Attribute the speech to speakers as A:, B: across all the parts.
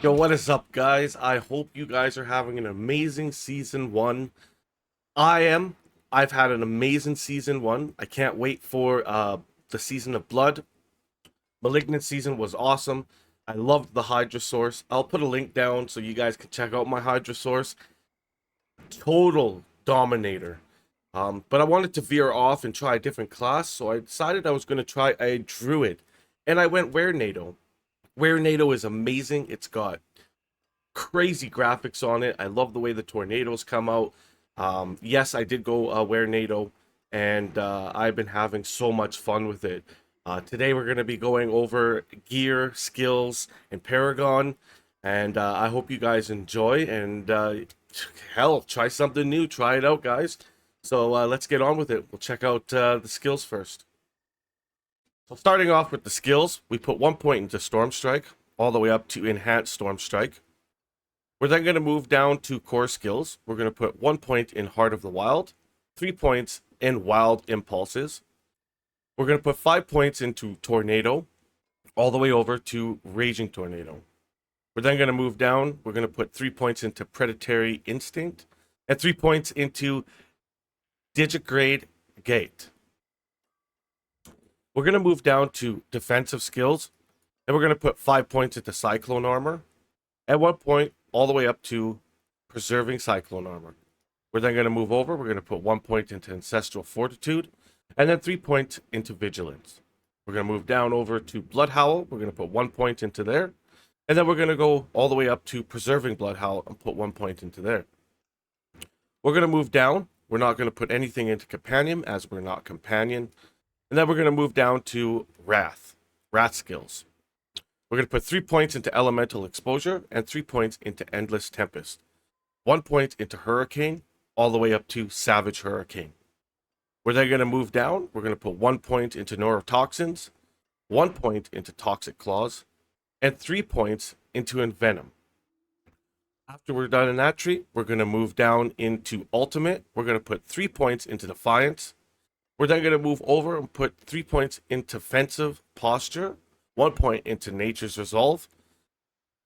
A: Yo, what is up, guys? I hope you guys are having an amazing season one. I am. I've had an amazing season one. I can't wait for the season of Blood. Malignant season was awesome. I loved the Hydra source. I'll put a link down so you guys can check out my Hydra source. Total dominator. But I wanted to veer off and try a different class, so I decided I was going to try a Druid. And I went Warenado. Warenado is amazing. It's got crazy graphics on it. I love the way the tornadoes come out. Yes, I did go Warenado, and I've been having so much fun with it. Today we're going to be going over gear, skills, and Paragon, and I hope you guys enjoy, and hell, try something new. Try it out, guys. So let's get on with it. We'll check out the skills first. So starting off with the skills, we put 1 point into Storm Strike, all the way up to Enhanced Storm Strike. We're then going to move down to core skills. We're going to put 1 point in Heart of the Wild, 3 points in Wild Impulses. We're going to put 5 points into Tornado, all the way over to Raging Tornado. We're then going to move down. We're going to put 3 points into Predatory Instinct, and 3 points into Digigrade Gate. We're going to move down to Defensive Skills, and we're going to put 5 points into Cyclone Armor, at 1 point all the way up to Preserving Cyclone Armor. We're then going to move over. We're going to put 1 point into Ancestral Fortitude, and then 3 points into Vigilance. We're going to move down over to Blood Howl. We're going to put 1 point into there, and then we're going to go all the way up to Preserving Blood Howl and put 1 point into there. We're going to move down. We're not going to put anything into Companion, as we're not Companion. And then we're going to move down to Wrath skills. We're going to put 3 points into Elemental Exposure and 3 points into Endless Tempest. 1 point into Hurricane, all the way up to Savage Hurricane. We're then going to move down. We're going to put 1 point into Neurotoxins, 1 point into Toxic Claws, and 3 points into Envenom. After we're done in that tree, we're going to move down into Ultimate. We're going to put 3 points into Defiance. We're then going to move over and put 3 points into Defensive Posture, 1 point into Nature's Resolve.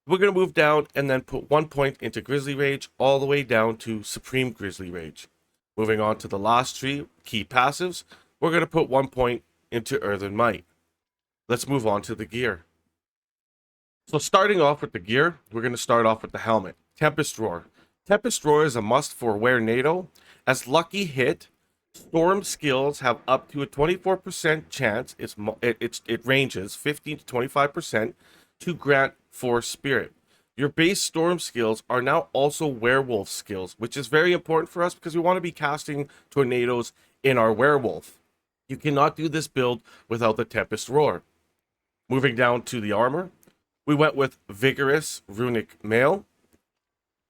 A: We're going to move down and then put 1 point into Grizzly Rage, all the way down to Supreme Grizzly Rage. Moving on to the last tree, Key Passives, we're going to put 1 point into Earthen Might. Let's move on to the gear. So starting off with the gear, we're going to start off with the helmet. Tempest Roar. Tempest Roar is a must for Warenado, as Lucky Hit Storm skills have up to a 24% chance, it ranges 15 to 25%, to grant Force Spirit. Your base Storm skills are now also Werewolf skills, which is very important for us because we want to be casting Tornadoes in our Werewolf. You cannot do this build without the Tempest Roar. Moving down to the armor, we went with Vigorous Runic Mail.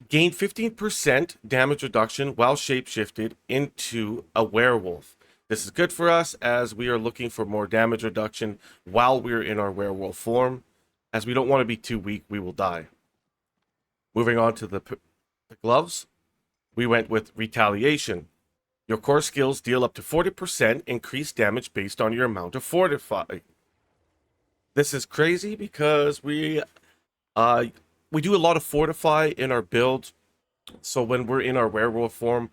A: Gain 15% damage reduction while shapeshifted into a werewolf. This is good for us as we are looking for more damage reduction while we're in our werewolf form. As we don't want to be too weak, we will die. Moving on to the gloves, we went with Retaliation. Your core skills deal up to 40% increased damage based on your amount of Fortify. This is crazy because we do a lot of Fortify in our build, so when we're in our werewolf form,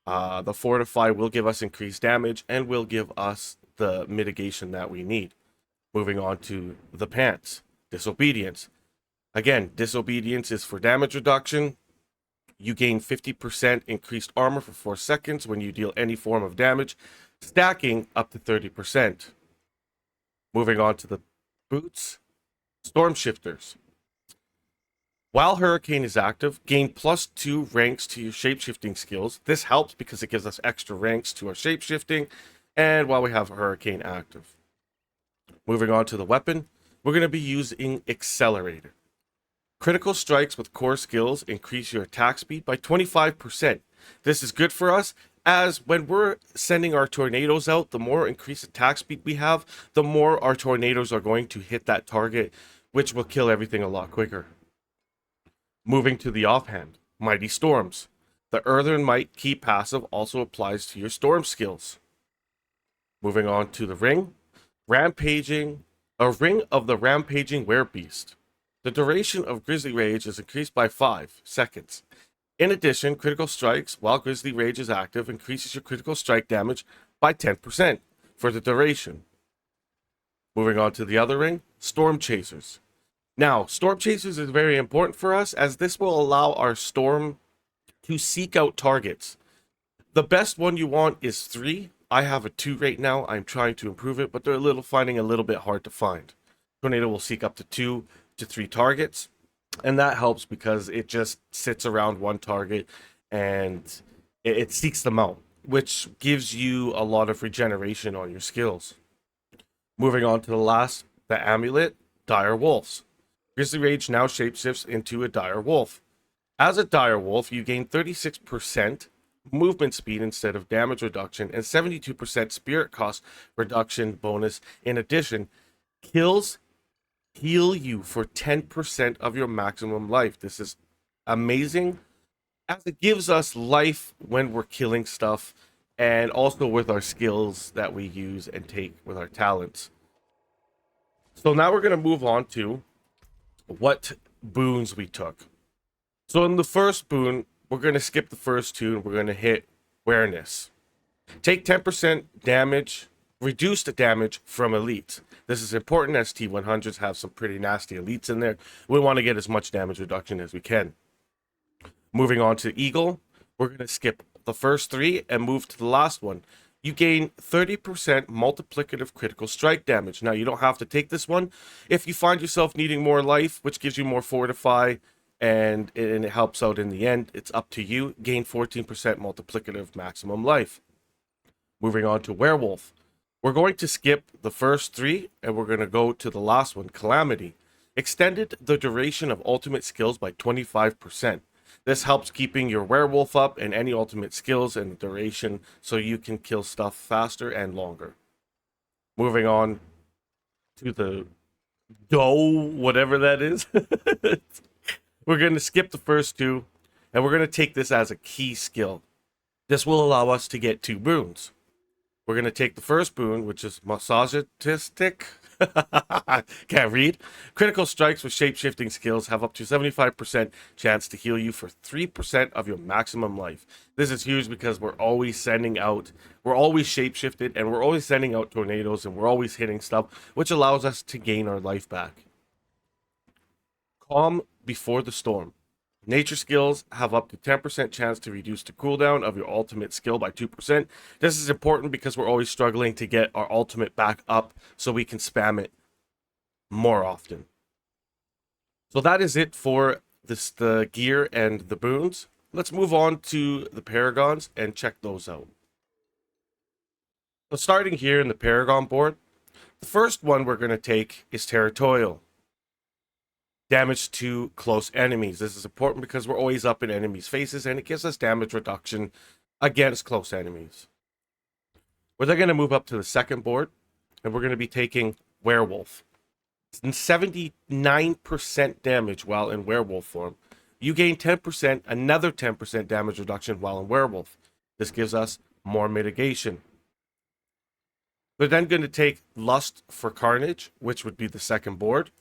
A: the Fortify will give us increased damage and will give us the mitigation that we need. Moving on to the pants. Disobedience. Again, Disobedience is for damage reduction. You gain 50% increased armor for 4 seconds when you deal any form of damage, stacking up to 30%. Moving on to the boots. Storm Shifters. While Hurricane is active, gain +2 ranks to your shapeshifting skills. This helps because it gives us extra ranks to our shapeshifting, and while we have Hurricane active. Moving on to the weapon, we're going to be using Accelerator. Critical strikes with core skills increase your attack speed by 25%. This is good for us, as when we're sending our tornadoes out, the more increased attack speed we have, the more our tornadoes are going to hit that target, which will kill everything a lot quicker. Moving to the offhand, Mighty Storms. The Earthen Might key passive also applies to your storm skills. Moving on to the ring. Rampaging, a ring of the rampaging werebeast. The duration of Grizzly Rage is increased by 5 seconds. In addition, critical strikes while Grizzly Rage is active increases your critical strike damage by 10% for the duration. Moving on to the other ring, Storm Chasers. Now, Storm Chasers is very important for us as this will allow our Storm to seek out targets. The best one you want is 3. I have a 2 right now. I'm trying to improve it, but they're finding a little bit hard to find. Tornado will seek up to 2 to 3 targets, and that helps because it just sits around one target and it seeks them out, which gives you a lot of regeneration on your skills. Moving on to the last, the amulet, Dire Wolves. Grizzly Rage now shapeshifts into a Dire Wolf. As a Dire Wolf, you gain 36% movement speed instead of damage reduction and 72% spirit cost reduction bonus. In addition, kills heal you for 10% of your maximum life. This is amazing as it gives us life when we're killing stuff and also with our skills that we use and take with our talents. So now we're going to move on to what boons we took. So in the first boon, we're going to skip the first two and we're going to hit awareness. Take 10% damage, reduced damage from elites. This is important as T100s have some pretty nasty elites in there. We want to get as much damage reduction as we can. Moving on to Eagle, we're going to skip the first 3 and move to the last one. You gain 30% multiplicative critical strike damage. Now, you don't have to take this one. If you find yourself needing more life, which gives you more fortify, and it helps out in the end, it's up to you. Gain 14% multiplicative maximum life. Moving on to Werewolf. We're going to skip the first 3, and we're going to go to the last one, Calamity. Extended the duration of ultimate skills by 25%. This helps keeping your werewolf up and any ultimate skills and the duration so you can kill stuff faster and longer. Moving on to the dough, whatever that is. We're going to skip the first 2 and we're going to take this as a key skill. This will allow us to get 2 boons. We're going to take the first boon, which is massagistic. Can't read. Critical strikes with shape-shifting skills have up to 75% chance to heal you for 3% of your maximum life. This is huge because we're always shape-shifted, and we're always sending out tornadoes, and we're always hitting stuff, which allows us to gain our life back. Calm before the storm. Nature skills have up to 10% chance to reduce the cooldown of your ultimate skill by 2%. This is important because we're always struggling to get our ultimate back up so we can spam it more often. So that is it for the gear and the boons. Let's move on to the Paragons and check those out. So starting here in the Paragon board, the first one we're going to take is Territorial. Damage to close enemies. This is important because we're always up in enemies' faces and it gives us damage reduction against close enemies. We're then going to move up to the second board and we're going to be taking Werewolf. It's 79% damage while in werewolf form. You gain 10%, another 10% damage reduction while in werewolf. This gives us more mitigation. We're then going to take Lust for Carnage, which would be the second board.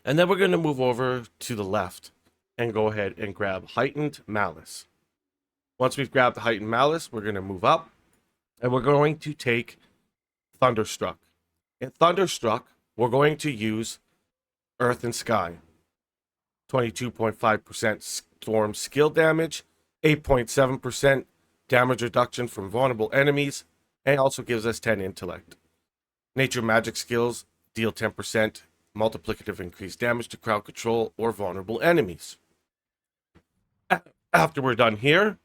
A: And then we're going to move over to the left and go ahead and grab Heightened Malice. Once we've grabbed the Heightened Malice, we're going to move up and we're going to take Thunderstruck. In Thunderstruck, we're going to use Earth and Sky. 22.5% storm skill damage, 8.7% damage reduction from vulnerable enemies, and also gives us 10 intellect. Nature magic skills deal 10% multiplicative increased damage to crowd control or vulnerable enemies. After we're done here,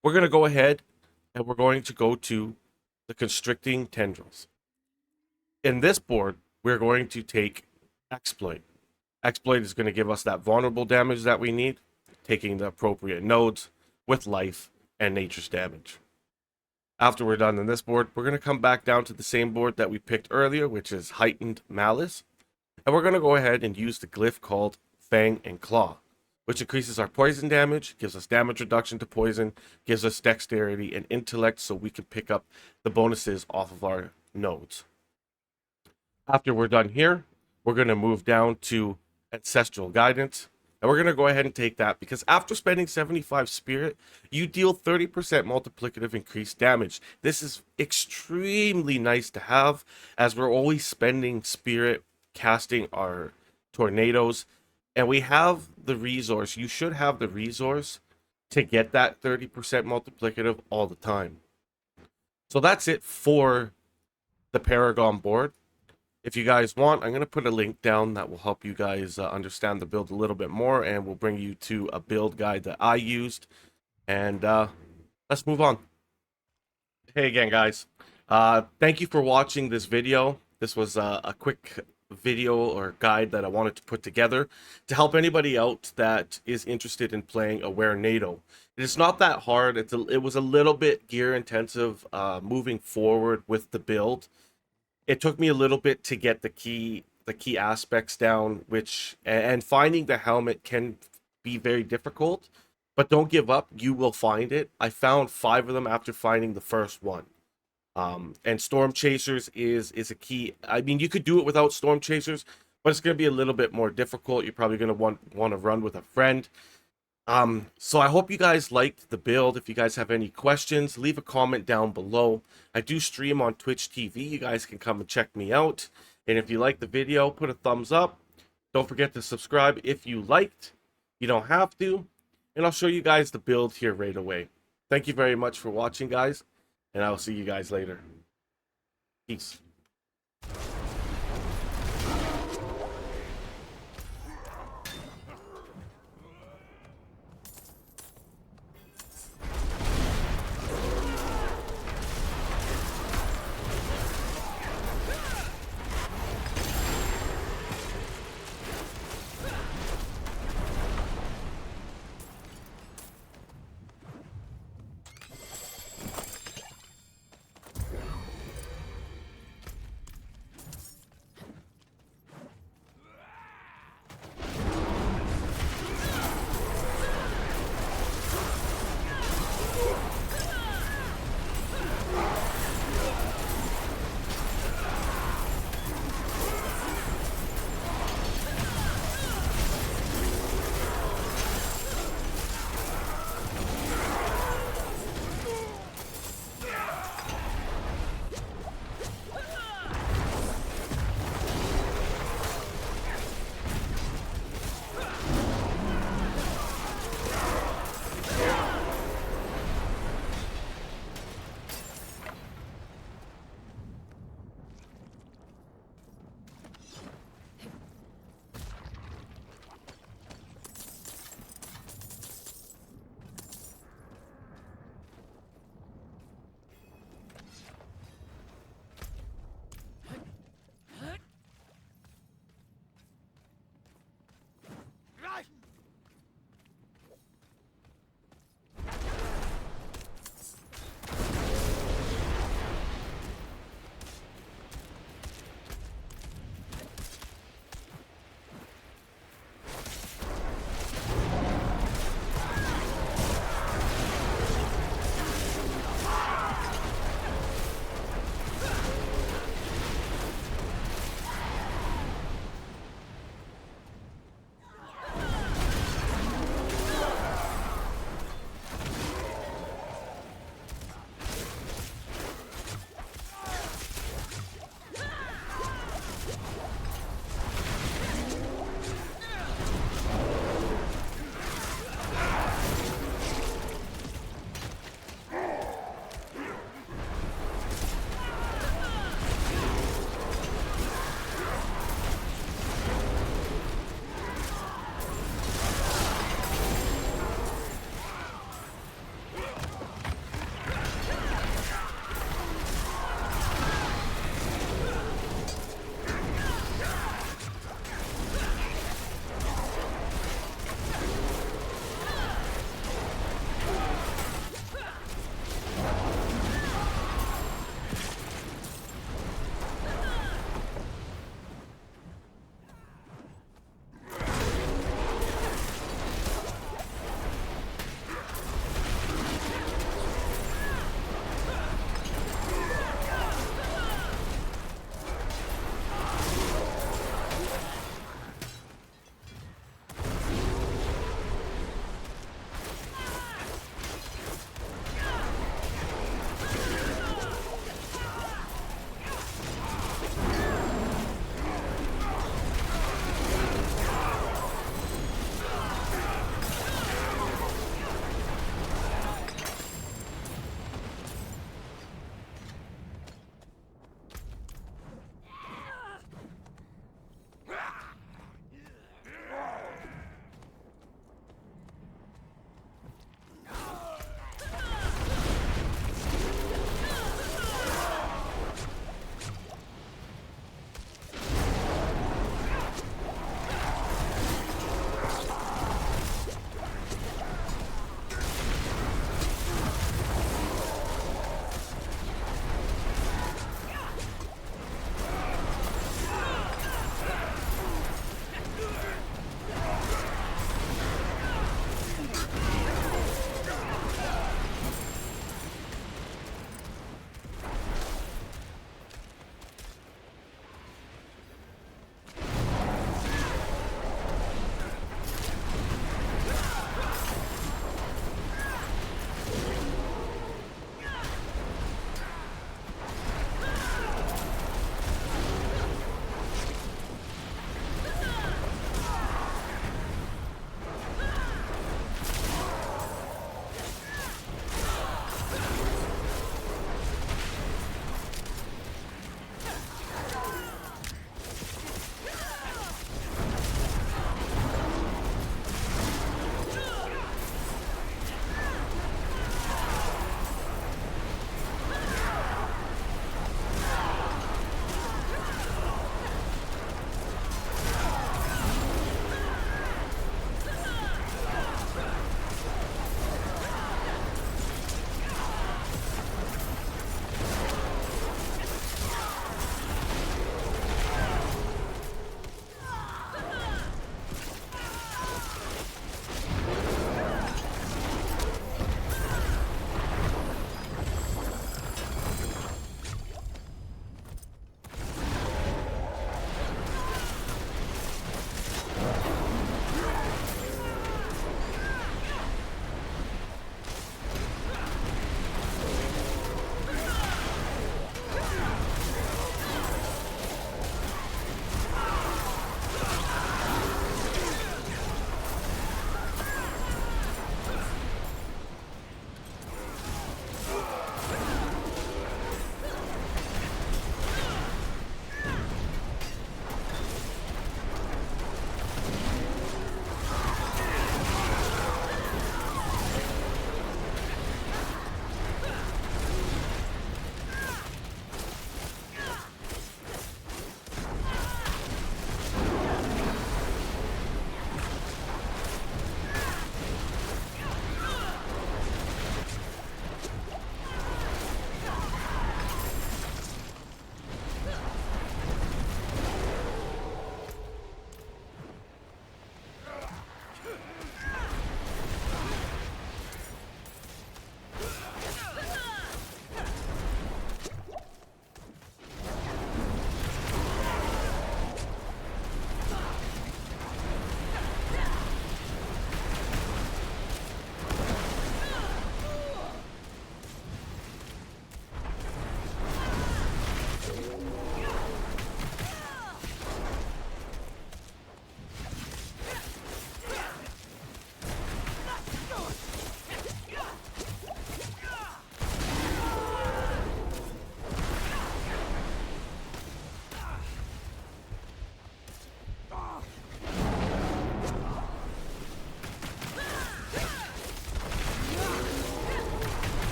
A: we're going to go ahead and we're going to go to the Constricting Tendrils. In this board, we're going to take Exploit. Exploit is going to give us that vulnerable damage that we need, taking the appropriate nodes with life and nature's damage. After we're done in this board, we're going to come back down to the same board that we picked earlier, which is Heightened Malice. And we're going to go ahead and use the glyph called Fang and Claw. which increases our poison damage, gives us damage reduction to poison, gives us dexterity and intellect so we can pick up the bonuses off of our nodes. After we're done here, we're going to move down to Ancestral Guidance. And we're going to go ahead and take that because after spending 75 spirit, you deal 30% multiplicative increased damage. This is extremely nice to have as we're always spending spirit casting our tornadoes. And we have the resource. You should have the resource to get that 30% multiplicative all the time. So that's it for the Paragon board. If you guys want, I'm going to put a link down that will help you guys understand the build a little bit more, and will bring you to a build guide that I used. And let's move on. Hey again, guys. Thank you for watching this video. This was a quick video or guide that I wanted to put together to help anybody out that is interested in playing a Warenado. It's not that hard. It was a little bit gear intensive moving forward with the build. It took me a little bit to get the key aspects down, which, and finding the helmet can be very difficult, but don't give up. You will find it. I found 5 of them after finding the first one. And Storm Chasers is a key. I mean, you could do it without Storm Chasers, but it's going to be a little bit more difficult. You're probably going to want to run with a friend. So I hope you guys liked the build. If you guys have any questions, leave a comment down below. I do stream on Twitch TV. You guys can come and check me out. And if you like the video, put a thumbs up. Don't forget to subscribe if you liked. You don't have to. And I'll show you guys the build here right away. Thank you very much for watching, guys. And I will see you guys later. Peace.